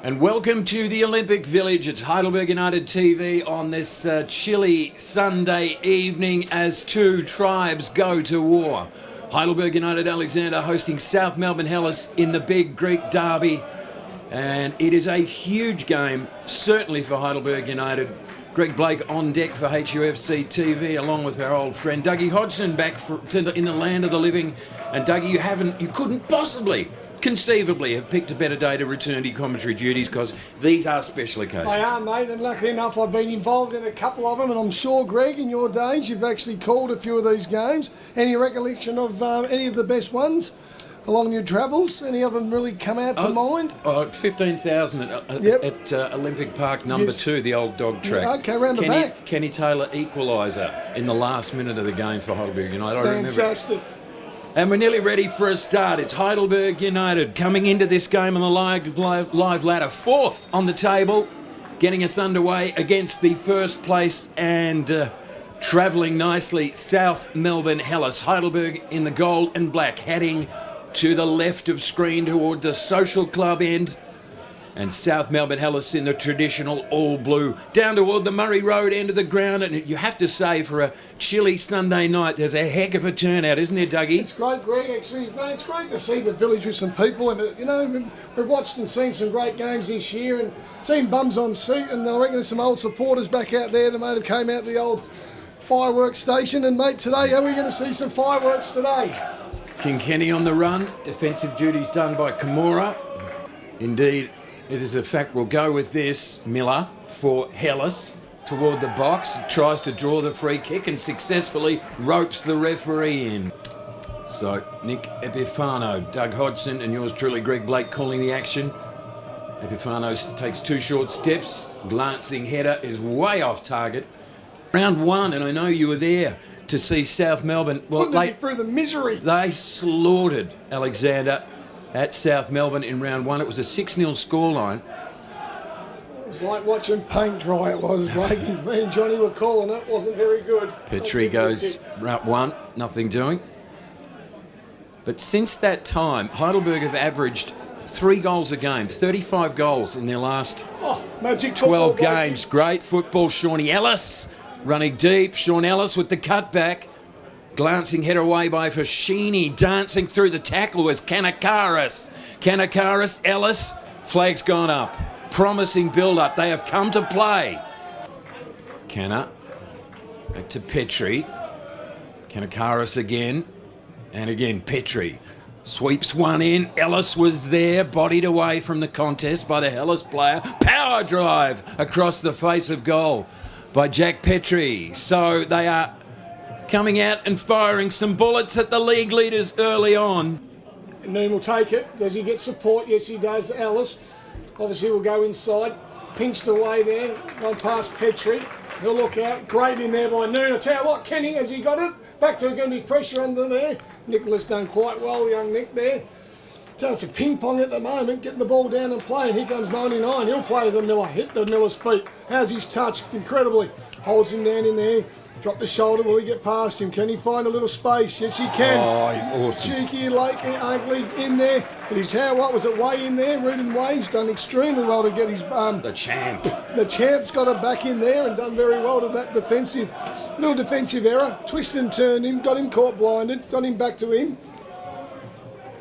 And welcome to the Olympic Village. It's Heidelberg United TV on this chilly Sunday evening as two tribes go to war. Heidelberg United Alexander hosting South Melbourne Hellas in the big Greek derby. And it is a huge game, certainly for Heidelberg United. Greg Blake on deck for HUFC TV, along with our old friend Dougie Hodgson back in the land of the living. And Dougie, you couldn't possibly, conceivably, have picked a better day to return to your commentary duties, because these are special occasions. They are, mate, and luckily enough I've been involved in a couple of them, and I'm sure, Greg, in your days you've actually called a few of these games. Any recollection of any of the best ones along your travels? Any of them really come out to mind? 15,000 at Olympic Park number 2, the old dog track. Yeah, okay, round the back. Kenny Taylor equaliser in the last minute of the game for Heidelberg United. Fantastic. And we're nearly ready for a start. It's Heidelberg United coming into this game on the live ladder, 4th on the table, getting us underway against the first place and travelling nicely, South Melbourne Hellas. Heidelberg in the gold and black, heading to the left of screen toward the social club end, and South Melbourne Hellas in the traditional all blue down toward the Murray Road end of the ground. And you have to say, for a chilly Sunday night, there's a heck of a turnout, isn't there, Dougie? It's great, Greg, actually, mate. It's great to see the village with some people, and you know, we've watched and seen some great games this year and seen bums on seat, and I reckon there's some old supporters back out there that mate have came out the old fireworks station. And mate, today, are we going to see some fireworks today? King Kenny on the run, defensive duties done by Kimura. Indeed, it is a fact. We'll go with this. Miller for Hellas toward the box, tries to draw the free kick and successfully ropes the referee in. So Nick Epifano, Doug Hodgson and yours truly Greg Blake calling the action. Epifano takes 2 short steps, glancing header is way off target. Round 1, and I know you were there to see South Melbourne. Well, through the misery. They slaughtered Alexander at South Melbourne in round 1. It was a 6-0 scoreline. It was like watching paint dry, it was, Blake. Me and Johnny were calling it. Wasn't very good. PETRIE goes round 1, nothing doing. But since that time, Heidelberg have averaged 3 goals a game, 35 goals in their last 12 games. Great football, Shawnee Ellis running deep. Sean Ellis with the cutback. Glancing header away by Fashini. Dancing through the tackle was Kanakaris. Kanakaris, Ellis, flag's gone up. Promising build-up. They have come to play. Kanna, back to PETRIE. Kanakaris again. And again, PETRIE. Sweeps one in. Ellis was there, bodied away from the contest by the Hellas player. Power drive across the face of goal by Jack PETRIE. So they are coming out and firing some bullets at the league leaders early on. Noon will take it. Does he get support? Yes, he does. Ellis obviously will go inside. Pinched away there. Gone past PETRIE. He'll look out. Great in there by Noon. I tell you what, Kenny, has he got it? Back to going to be pressure under there. Nicholas done quite well, young Nick there. So it's a ping pong at the moment, getting the ball down and playing. Here comes 99. He'll play the Miller. Hit the Miller's feet. How's his touch? Incredibly. Holds him down in there. Drop the shoulder. Will he get past him? Can he find a little space? Yes, he can. Oh, awesome. Cheeky, ugly in there. But his how what was it? Way in there. Ruben Way's done extremely well to get his the champ. The champ's got it back in there and done very well to that little defensive error. Twisted and turned him. Got him caught blinded. Got him back to him.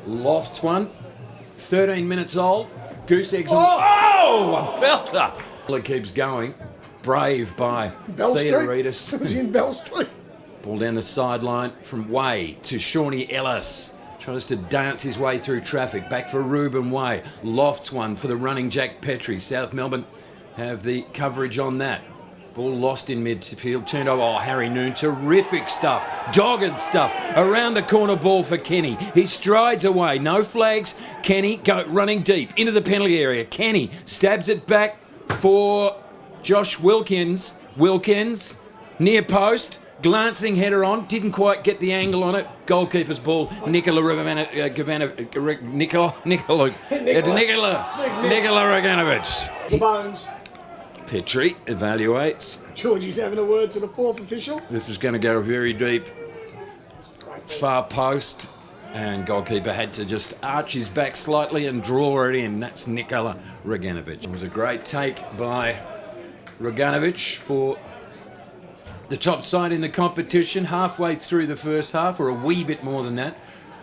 Lofts one. 13 minutes old. Goose eggs. Oh, a belter. It keeps going. Brave by Theodoritis. It was in Bell Street. Ball down the sideline from Way to Shawnee Ellis. Tries to dance his way through traffic. Back for Ruben Way. Lofts one for the running Jack Petrie. South Melbourne have the coverage on that. Ball lost in midfield. Turned over. Oh, Harry Noon. Terrific stuff. Dogged stuff. Around the corner ball for Kenny. He strides away. No flags. Kenny running deep into the penalty area. Kenny stabs it back for Josh Wilkins. Wilkins, near post. Glancing header on, didn't quite get the angle on it. Goalkeeper's ball. Nikola Roganovic. The bones. Petrie evaluates. Georgie's having a word to the fourth official. This is going to go very deep. Far post. And goalkeeper had to just arch his back slightly and draw it in. That's Nikola Roganovic. It was a great take by Roganovic for the top side in the competition, halfway through the first half, or a wee bit more than that.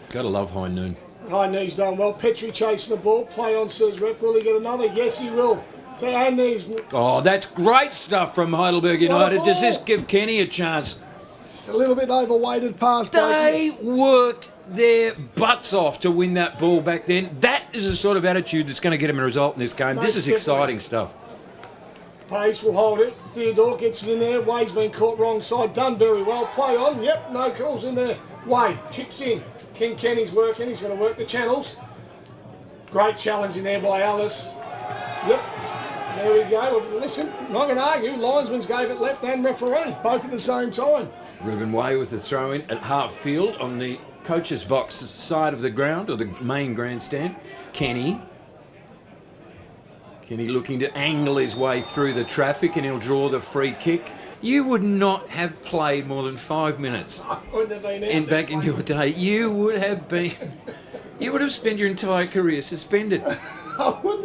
Gotta love High Noon. High Noon's done well. Petrie chasing the ball. Play on, says rep. Will he get another? Yes, he will. And there's... Oh, that's great stuff from Heidelberg United. Does this give Kenny a chance? Just a little bit overweighted pass. They worked their butts off to win that ball back then. That is the sort of attitude that's going to get him a result in this game. This is exciting stuff. Pace will hold it. Theodore gets it in there. Way's been caught wrong side. Done very well. Play on. Yep, no calls in there. Way chips in. King Kenny's working. He's going to work the channels. Great challenge in there by Alice. Yep. There we go. Well, listen, not going to argue. Linesman's gave it left and referee. Both at the same time. Ruben Way with the throw in at half field on the coach's box side of the ground, or the main grandstand. Kenny looking to angle his way through the traffic, and he'll draw the free kick. You would not have played more than 5 minutes back in your day. You would have spent your entire career suspended.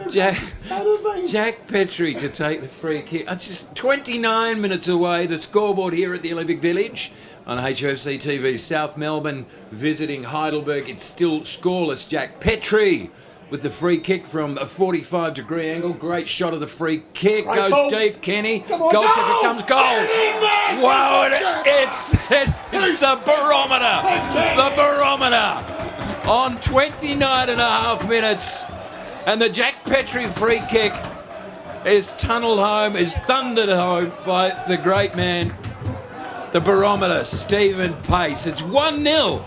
Jack Petrie to take the free kick. It's just 29 minutes away. The scoreboard here at the Olympic Village on HFC TV. South Melbourne visiting Heidelberg. It's still scoreless. Jack Petrie with the free kick from a 45-degree angle. Great shot of the free kick. Goes ball. Deep. Kenny. Goalkeeper comes goal. Wow, it's the barometer. The barometer on 29 and a half minutes. And the Jack Petrie free kick is tunnelled home, is thundered home by the great man, the barometer, Stephen Pace. It's 1-0.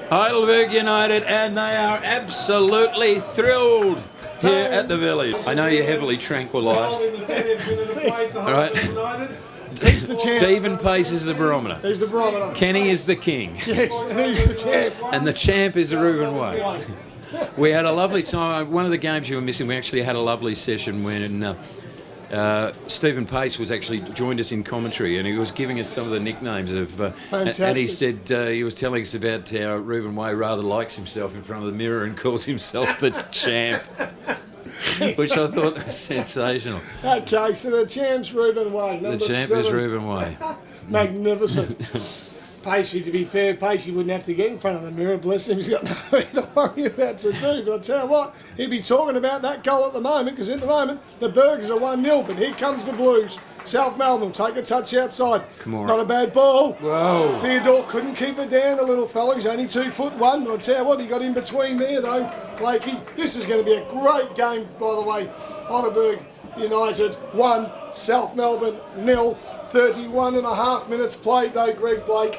Heidelberg United, and they are absolutely thrilled here at the Village. I know you're heavily tranquilised. All right. Stephen Pace is the barometer. He's the barometer. Kenny is the king. Yes, and he's the champ. And the champ is Ruben Way. We had a lovely time. One of the games you were missing, we actually had a lovely session when Stephen Pace was actually joined us in commentary, and he was giving us some of the nicknames of. And he said he was telling us about how Ruben Way rather likes himself in front of the mirror and calls himself the champ, which I thought was sensational. Okay, so the champ's Ruben Way. The champ is Ruben Way. Magnificent. Pacey, to be fair, Pacey wouldn't have to get in front of the mirror, bless him. He's got nothing to worry about to do. But I'll tell you what, he'd be talking about that goal at the moment, because at the moment, the Burgers are 1-0, but here comes the Blues. South Melbourne take a touch outside. Not a bad ball. Whoa. Theodore couldn't keep it down, the little fella. He's only 2'1", but I'll tell you what, he got in between there, though. Blakey, this is going to be a great game, by the way. Heidelberg United 1, South Melbourne 0. 31 and a half minutes played, though, Greg Blake.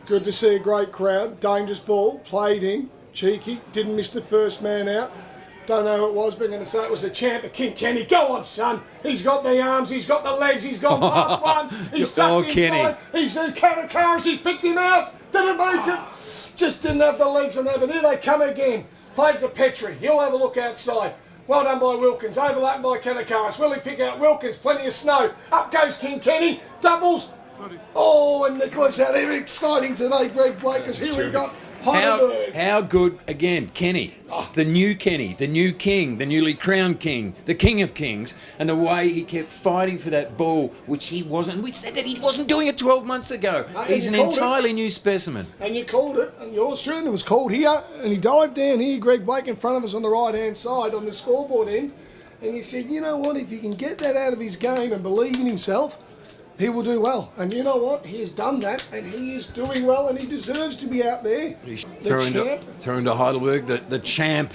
Good to see a great crowd. Dangerous ball, played in, cheeky, didn't miss the first man out. Don't know who it was, but I'm going to say it was the champ of King Kenny. Go on, son. He's got the arms, he's got the legs, he's got past one. He's stuck inside. Kenny. He's in Commentators, he's picked him out. Didn't make it. Just didn't have the legs on there, but here they come again. Played to Petrie. He'll have a look outside. Well done by Wilkins. Overlapped by Commentators. Will he pick out Wilkins? Plenty of snow. Up goes King Kenny. Doubles. Oh, and Nicholas out there, exciting today, Greg Blake, because here we got Heidelberg. How good, again, Kenny, the new king, the newly crowned king, the king of kings, and the way he kept fighting for that ball, which he wasn't. We said that he wasn't doing it 12 months ago. He's an entirely new specimen. And you called it, and yours truly, it was called here, and he dived down here, Greg Blake, in front of us on the right-hand side on the scoreboard end, and he said, you know what, if you can get that out of his game and believe in himself, he will do well. And you know what? He has done that, and he is doing well, and he deserves to be out there. Throwing to Heidelberg. The champ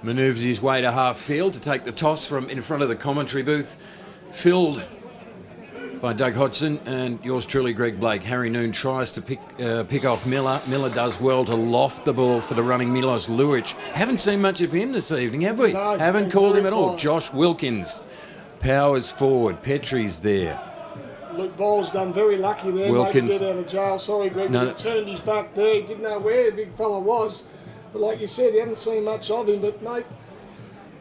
manoeuvres his way to half field to take the toss from in front of the commentary booth, filled by Doug Hodgson and yours truly, Greg Blake. Harry Noon tries to pick off Miller. Miller does well to loft the ball for the running Milos Luic. Haven't seen much of him this evening, have we? No, haven't called him at all. Josh Wilkins powers forward. Petrie's there. Luke Ball's done very lucky there. Wilkins. Mate, to get out of jail. Sorry, Greg. No. He turned his back there. He didn't know where the big fella was. But like you said, he haven't seen much of him. But, mate,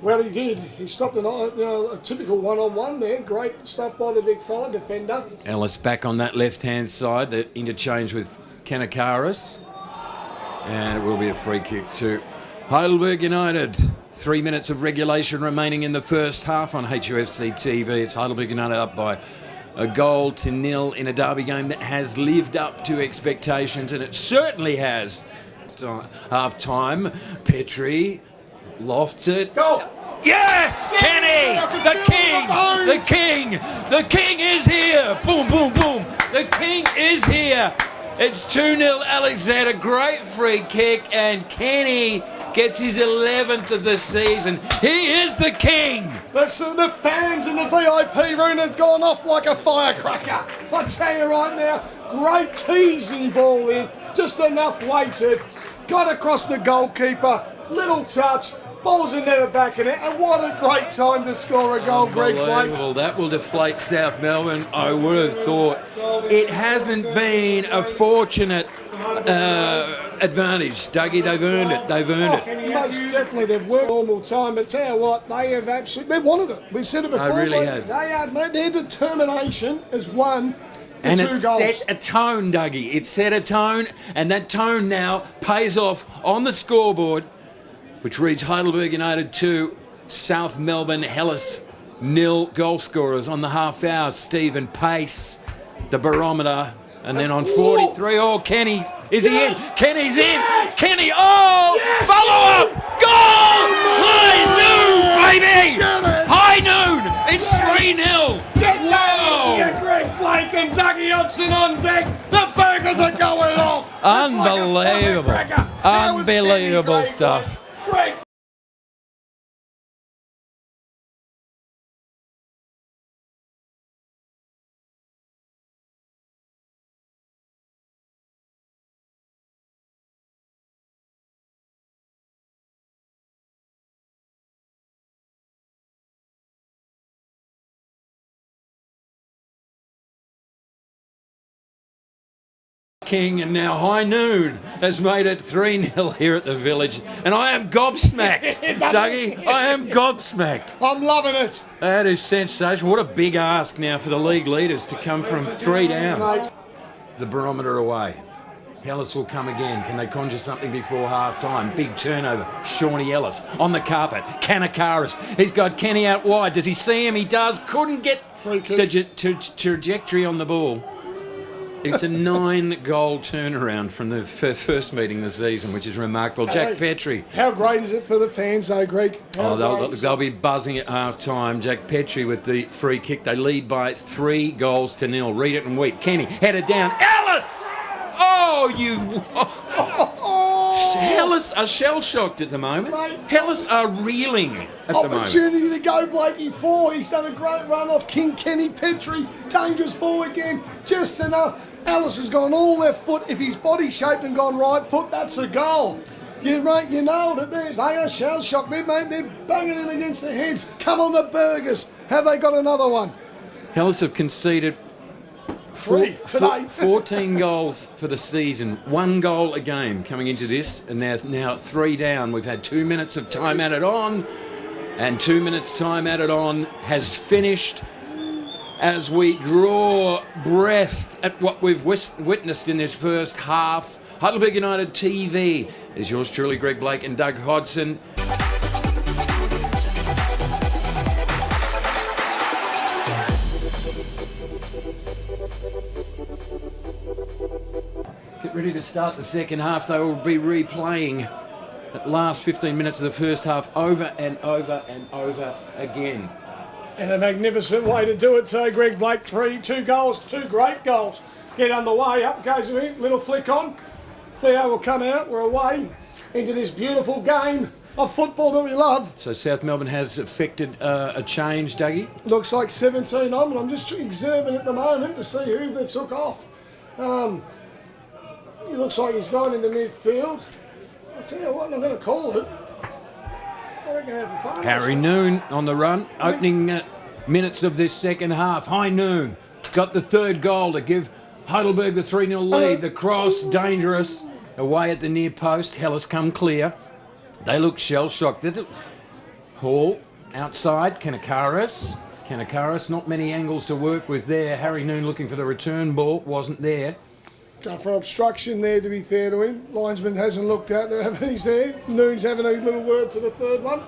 well, he did. He stopped a typical one-on-one there. Great stuff by the big fella, defender. Ellis back on that left-hand side. That interchange with Kannakaris. And it will be a free kick to Heidelberg United. 3 minutes of regulation remaining in the first half on HUFC TV. It's Heidelberg United up by a 1-0 in a derby game that has lived up to expectations, and it certainly has. Half-time, Petrie lofts it. Go! Yes! Kenny! The king is here! Boom, boom, boom! The king is here! It's 2-0 Alexander. Great free kick, and Kenny gets his 11th of the season. He is the king! Listen, the fans in the VIP room have gone off like a firecracker. I tell you right now, great teasing ball in, just enough weighted. Got across the goalkeeper, little touch, ball's in there back in it, and what a great time to score a goal, Greg Blake. Unbelievable. That will deflate South Melbourne, I would have thought. It hasn't been a fortunate advantage, Dougie. They've earned it. Most definitely, they've worked normal time, but tell you what, they have absolutely, they've wanted it. We've said it before. They really have. They have, mate, their determination has won the and 2 it goals. set a tone, Dougie. It set a tone, and that tone now pays off on the scoreboard, which reads Heidelberg United 2, South Melbourne Hellas 0. Goal scorers on the half hour, Stephen Pace, the barometer. And then on 43, Kenny, is he in? Kenny's in! Yes! Kenny, follow up! Goal! High noon, baby! High noon! It's 3-0! Get Greg Blake and Dougie Hodgson on deck! The burgers are going off! Unbelievable. Unbelievable stuff. Greg. King, and now High Noon has made it 3-0 here at the Village, and I am gobsmacked, Dougie. I am gobsmacked. I'm loving it. That is sensational. What a big ask now for the league leaders to come from 3 down. The barometer away. Ellis will come again. Can they conjure something before half-time? Big turnover. Shawnee Ellis on the carpet. Kannakaris. He's got Kenny out wide. Does he see him? He does. Couldn't get the trajectory on the ball. It's a 9-goal turnaround from the first meeting this season, which is remarkable. Jack Petrie. How great is it for the fans, though, Greg? They'll be buzzing at half-time. Jack Petrie with the free kick. They lead by 3-0. Read it and weep. Kenny headed down. Ellis! Oh, you... Hellas are shell-shocked at the moment. Hellas are reeling at the moment. Opportunity to go, Blakey 4. He's done a great run off King Kenny Petrie. Dangerous ball again. Just enough. Ellis has gone all left foot. If his body shaped and gone right foot, that's a goal. You nailed it there. They are shell-shocked. They're banging in against their heads. Come on, the burgers. Have they got another one? Hellas have conceded 14 goals for the season. 1 goal a game coming into this, and now 3 down. We've had 2 minutes of time added on, and 2 minutes time added on has finished as we draw breath at what we've witnessed in this first half. Heidelberg United TV is yours truly, Greg Blake and Doug Hodgson. Get ready to start the second half. They will be replaying that last 15 minutes of the first half over and over and over again. And a magnificent way to do it too, Greg Blake. 2 goals, 2 great goals. Get underway, up goes the little flick on. Theo will come out, we're away into this beautiful game of football that we love. So South Melbourne has effected a change, Dougie? Looks like 17 on, but I'm just observing at the moment to see who they took off. He looks like he's gone into midfield. I'll tell you what, I'm going to call it. I reckon I have the fun. Harry Noon on the run, opening minutes of this second half. High Noon got the 3rd goal to give Heidelberg the 3-0 lead. The cross, dangerous, away at the near post. Hellas come clear. They look shell-shocked. Hall outside, Kanakaris, not many angles to work with there. Harry Noon looking for the return ball, wasn't there. Going for obstruction there, to be fair to him. Linesman hasn't looked out there, he's there. Noon's having a little word to the 3rd one.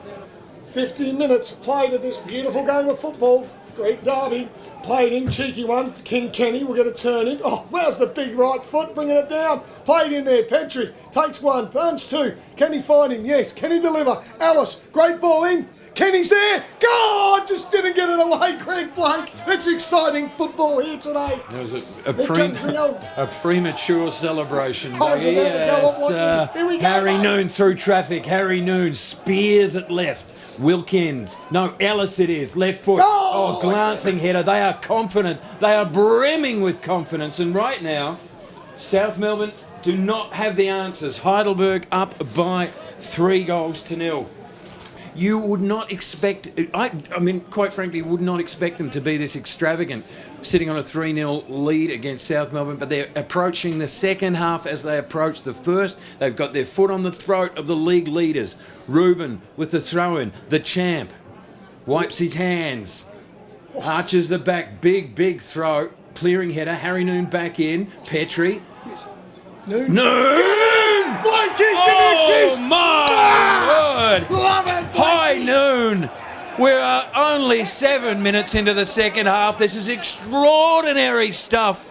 50 minutes played of this beautiful game of football. Great derby. Played in, cheeky one. King Kenny will get a turn in. Oh, where's the big right foot, bringing it down. Played in there, Petrie takes 1, punch 2. Can he find him? Yes. Can he deliver? Alice, great ball in. Kenny's there. God, just didn't get it away, Greg Blake. It's exciting football here today. There was a premature celebration. Harry Noon through traffic. Harry Noon spears it left. Wilkins. No, Ellis it is. Left foot. Oh, glancing header. They are confident. They are brimming with confidence. And right now, South Melbourne do not have the answers. Heidelberg up by 3-0. You would not expect, I mean, quite frankly, would not expect them to be this extravagant, sitting on a 3-0 lead against South Melbourne, but they're approaching the second half as they approach the first. They've got their foot on the throat of the league leaders. Ruben with the throw-in, the champ, wipes his hands, arches the back, big throw, clearing header, Harry Noon back in, Petrie. Yes. Noon! Blakey, oh my word! Love it, High Noon! We are only 7 minutes into the second half. This is extraordinary stuff.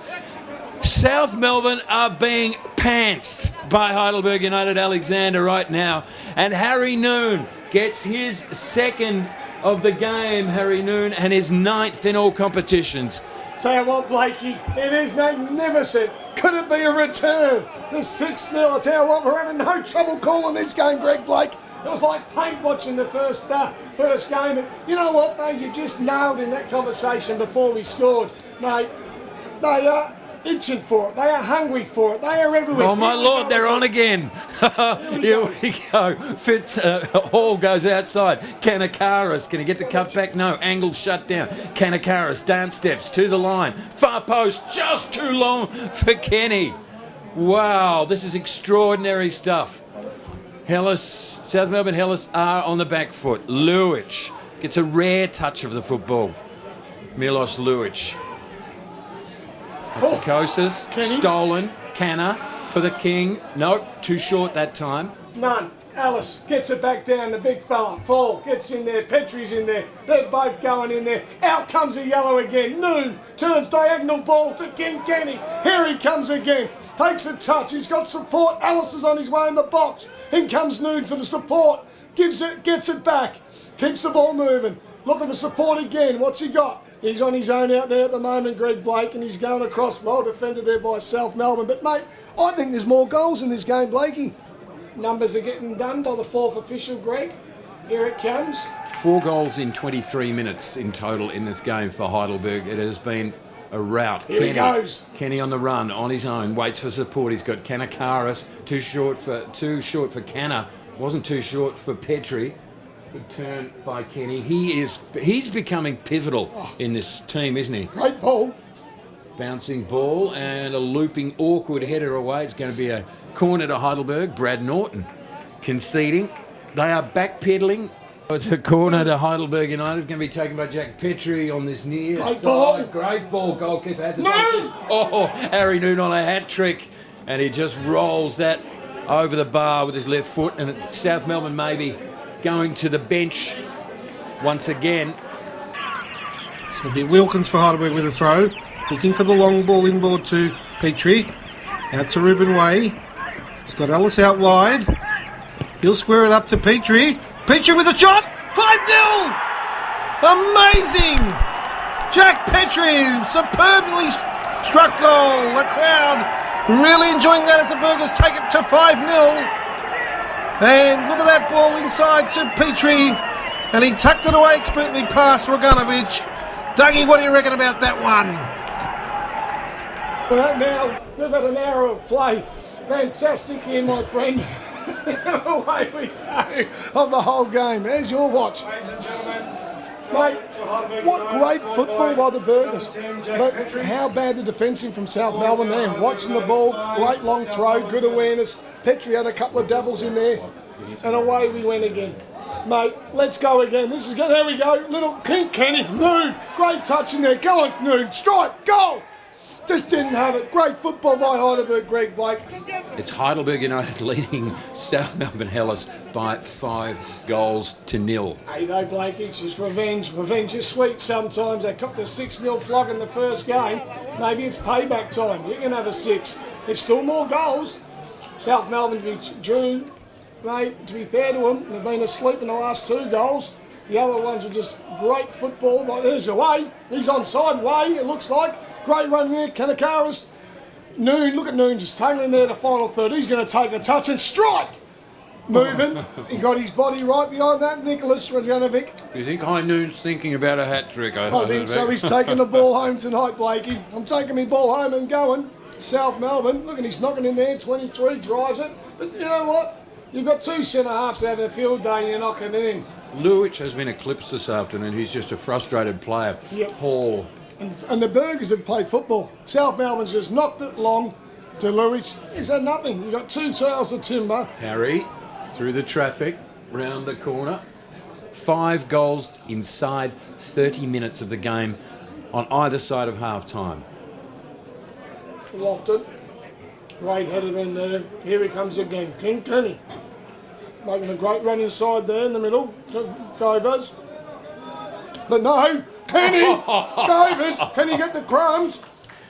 South Melbourne are being pantsed by Heidelberg United Alexander right now. And Harry Noon gets his 2nd of the game, Harry Noon, and his 9th in all competitions. Tell you what, Blakey, it is magnificent. Could it be a return? The 6-0. I tell you what, we're having no trouble calling this game, Greg Blake. It was like paint watching the first game. And you know what, though? You just nailed in that conversation before we scored, mate. They are itching for it. They are hungry for it. They are everywhere. Oh, my Lord, they're on again. Here we go. Hall goes outside. Kanakaris, can he get the cut back? No. Angle shut down. Kanakaris, dance steps to the line. Far post, just too long for Kenny. Wow, this is extraordinary stuff. South Melbourne Hellas are on the back foot. Luic gets a rare touch of the football. Milos Luic. Hatikosis, stolen. Canna for the King. Nope, too short that time. None. Alice gets it back down, the big fella. Paul gets in there, Petrie's in there. They're both going in there. Out comes a yellow again. Noon turns diagonal ball to King Kenny. Here he comes again. Takes a touch. He's got support. Alice is on his way in the box. In comes Noon for the support. Gets it back. Keeps the ball moving. Look at the support again. What's he got? He's on his own out there at the moment, Greg Blake, and he's going across. Well defended there by South Melbourne. But, mate, I think there's more goals in this game, Blakey. Numbers are getting done by the 4th official, Greg. Here it comes. 4 goals in 23 minutes in total in this game for Heidelberg. It has been a rout. Here he goes. Kenny on the run, on his own, waits for support. He's got Kanakaris, too short for Canna. Wasn't too short for Petrie. Good turn by Kenny. He's becoming pivotal in this team, isn't he? Great ball. Bouncing ball and a looping awkward header away. It's going to be a corner to Heidelberg. Brad Norton conceding. They are backpedaling. It's a corner to Heidelberg United. Going to be taken by Jack Petrie on this near Great side. Ball. Great ball. Goalkeeper had to No! Oh, Harry Noon on a hat trick. And he just rolls that over the bar with his left foot. And it's South Melbourne maybe going to the bench once again. So it'll be Wilkins for Heidelberg with a throw. Looking for the long ball inboard to Petrie. Out to Ruben Way. He's got Ellis out wide. He'll square it up to Petrie. Petrie with a shot! 5-0! Amazing! Jack PETRIE, superbly struck goal. The crowd really enjoying that as the Burgers take it to 5-0. And look at that ball inside to PETRIE. And he tucked it away expertly past Roganovic. Dougie, what do you reckon about that one? Well, now we've had an hour of play. Fantastic here, my friend. Away we go of the whole game. There's your watch. Ladies and gentlemen, mate, what great football by the Burgers. But how bad the defending from South Melbourne there. Watching the ball, great long throw, good awareness. PETRIE had a couple of doubles in there. And away we went again. Mate, let's go again. This is good. There we go. Little Kenny. Noon. Great touch in there. Go on, Noon. Strike. Goal. Just didn't have it. Great football by Heidelberg, Greg Blake. It's Heidelberg United leading South Melbourne Hellas by 5-0. Hey, no, Blake, it's just revenge. Revenge is sweet sometimes. They copped a 6-0 flog in the first game. Maybe it's payback time. You can have a 6. There's still more goals. South Melbourne drew, mate, to be fair to them, they've been asleep in the last 2 goals. The other ones are just great football. But there's away. He's onside way, it looks like. Great run there, Kanakaris. Noon, look at Noon just tangling there the final third. He's going to take a touch and strike. Moving. He got his body right behind that, Nicholas Roganovic. You think High Noon's thinking about a hat trick? I think so. He's taking the ball home tonight, Blakey. I'm taking my ball home and going. South Melbourne. Look, and he's knocking in there. 23, drives it. But you know what? You've got 2 centre-halves having a field day and you're knocking it in. Luich has been eclipsed this afternoon. He's just a frustrated player. Yep. Hall. And the Burgers have played football. South Melbourne's just knocked it long to Luich. He's had nothing. You've got 2 tails of timber. Harry through the traffic, round the corner. 5 goals inside 30 minutes of the game on either side of half-time. Lofted. Great headed in there. Here he comes again. King Kenny. Making a great run inside there in the middle. Davis. But no. Kenny! Davis! Can he get the crumbs?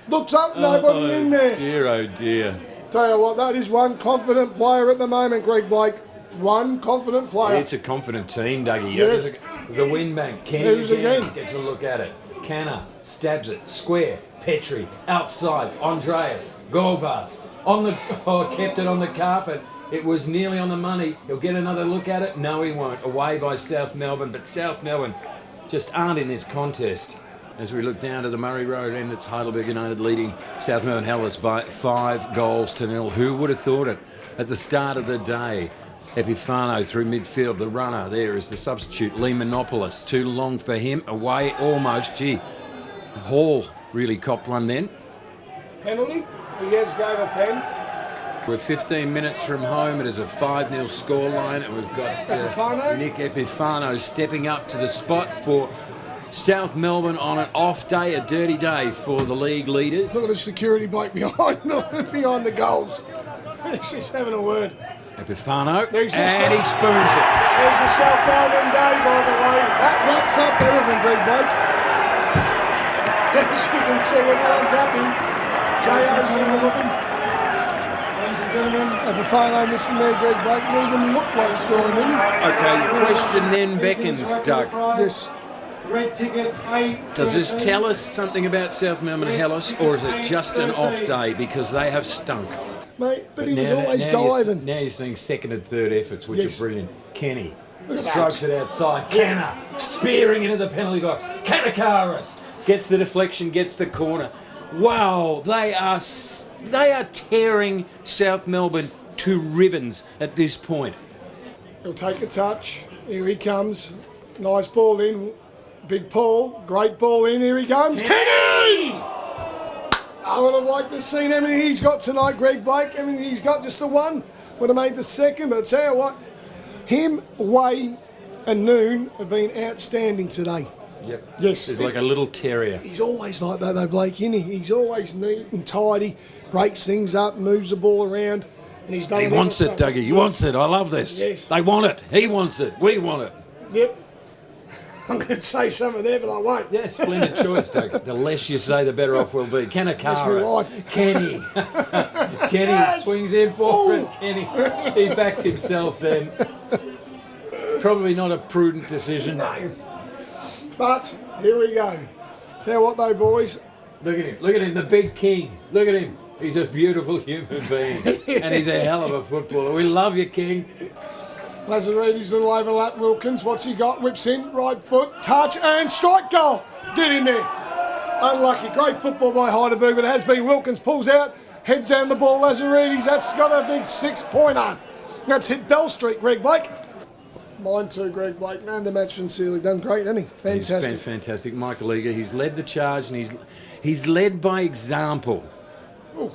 Looks up, nobody in there. Dear, oh dear. Tell you what, that is one confident player at the moment, Greg Blake. One confident player. It's a confident team, Dougie. Yes. The win bank. Kenny again gets a look at it. Canna stabs it. Square. PETRIE. Outside. Andreas. Govas. Kept it on the carpet. It was nearly on the money. He'll get another look at it. No, he won't. Away by South Melbourne. But South Melbourne just aren't in this contest. As we look down to the Murray Road end, it's Heidelberg United leading South Melbourne Hellas by 5-0. Who would have thought it at the start of the day? Epifano through midfield. The runner there is the substitute, Lee Monopoulos. Too long for him. Away almost. Gee, Hall really copped one then. Penalty? He has gave a pen. We're 15 minutes from home. It is a 5-0 scoreline, and we've got Nick Epifano stepping up to the spot for South Melbourne on an off day, a dirty day for the league leaders. Look at the security bloke behind the goals. She's having a word. Epifano, and he spoons it. There's a South Melbourne day, by the way. That wraps up everything, Greg Blake. As you can see, everyone's happy. J.O.'s even looking. Ladies and gentlemen, Epifano missing there, Greg Blake. Didn't even look like scoring, didn't he? Okay, the question then beckons, Doug. Yes. Red ticket 8. Does this tell us something about South Melbourne Hellas, or is it just an off day because they have stunk? Mate, but he was always diving. Now you're seeing second and third efforts, which are brilliant. Kenny Look at strokes it outside. Canna spearing into the penalty box. Kanakaris gets the deflection, gets the corner. Wow, they are tearing South Melbourne to ribbons at this point. He'll take a touch. Here he comes. Nice ball in. Big Paul. Great ball in. Here he comes. Kenny! I would have liked to have seen how many he's got tonight, Greg Blake. I mean, he's got just the one. Would have made the second, but I tell you what, him, Way, and Noon have been outstanding today. Yep. Yes. He's like a little terrier. He's always like that, though, Blake, isn't he? He's always neat and tidy, breaks things up, moves the ball around, and he's done. He wants it, Dougie. He wants it. I love this. Yes. They want it. He wants it. We want it. Yep. I'm going to say something there, but I won't. Yeah, splendid choice, Doug. The less you say, the better off we'll be. Kanakaris. Kenny. Kenny swings in for Kenny. He backed himself then. Probably not a prudent decision. No. But here we go. Tell you what though, boys. Look at him, the big king. Look at him. He's a beautiful human being. And he's a hell of a footballer. We love you, King. Lazaridis little overlap. Wilkins, what's he got? Whips in, right foot, touch and strike goal. Get in there. Unlucky. Great football by Heidelberg, but it has been. Wilkins pulls out, head down the ball. Lazaridis, that's got a big 6-pointer. That's hit Bell Street, Greg Blake. Mine too, Greg Blake. Man, the match sincerely done great, hasn't he? Fantastic. He's fantastic. Michael Eager, he's led the charge and he's led by example. Oh,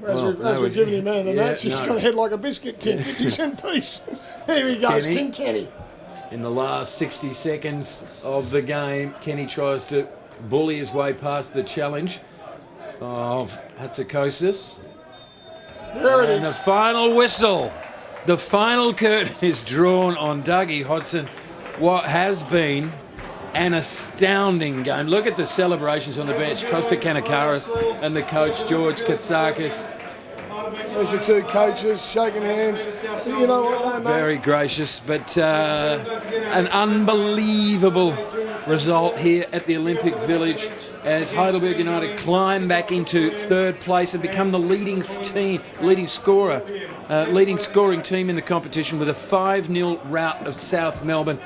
as we're giving him man of the match, he's got a head like a biscuit tin, 50-cent piece. Here he goes, King Kenny. In the last 60 seconds of the game, Kenny tries to bully his way past the challenge of Hatzicosis. There it is. And the final whistle. The final curtain is drawn on Dougie Hodgson. What has been an astounding game. Look at the celebrations on the bench. Costa Kanakaris and the coach, George Katsakis. There's the two coaches shaking hands. You know what, mate? Very gracious, but an unbelievable result here at the Olympic Village as Heidelberg United climb back into third place and become the leading scoring team in the competition with a 5-0 rout of South Melbourne.